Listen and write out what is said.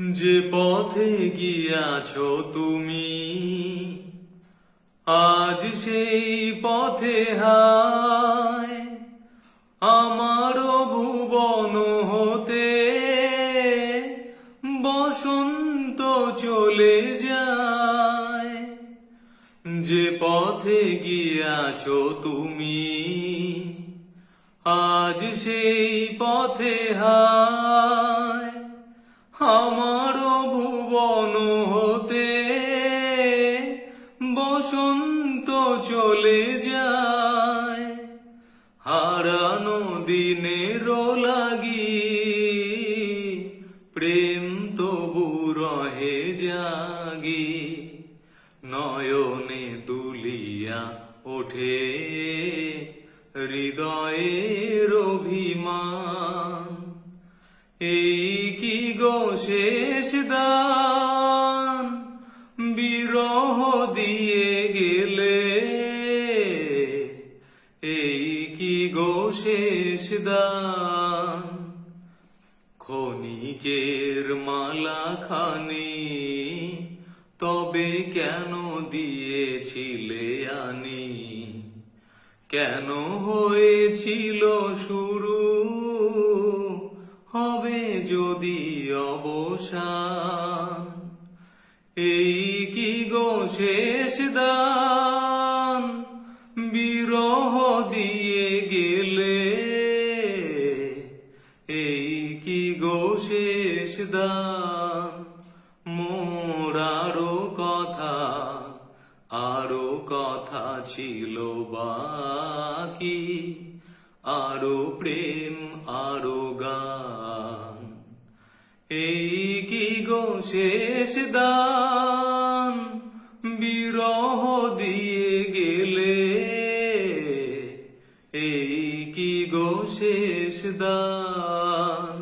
যে পথে গিয়াছো তুমি, আজ সেই পথে হায় আমার ভুবন হতে বসন্ত চলে যায়। যে পথে গিয়াছো তুমি, আজ সেই পথে হায় আমার ভুবন হতে বসন্ত চলে যায়। হারানো দিনের লাগি প্রেম তবু রহে জাগি, নয়নে দুলিয়া ওঠে হৃদয়ের অভিমান। এই কি গো শেষ দান বিরহ দিয়ে গেলে, এই কি গো শেষ দান। ক্ষণিকের মালা খানি তবে কেন দিয়েছিলে আনি, কেন হয়েছিল শুরু হবে যদি অবসান। এই কি গো শেষ দান বিরহ দিয়ে গেলে, এই কি গো শেষ দান। মোর আরো কথা ছিল বাকি, আরো প্রেম আরো গান। এই কি গো শেষ দান বিরহ দিয়ে গেলে, এই কি গো শেষ দান।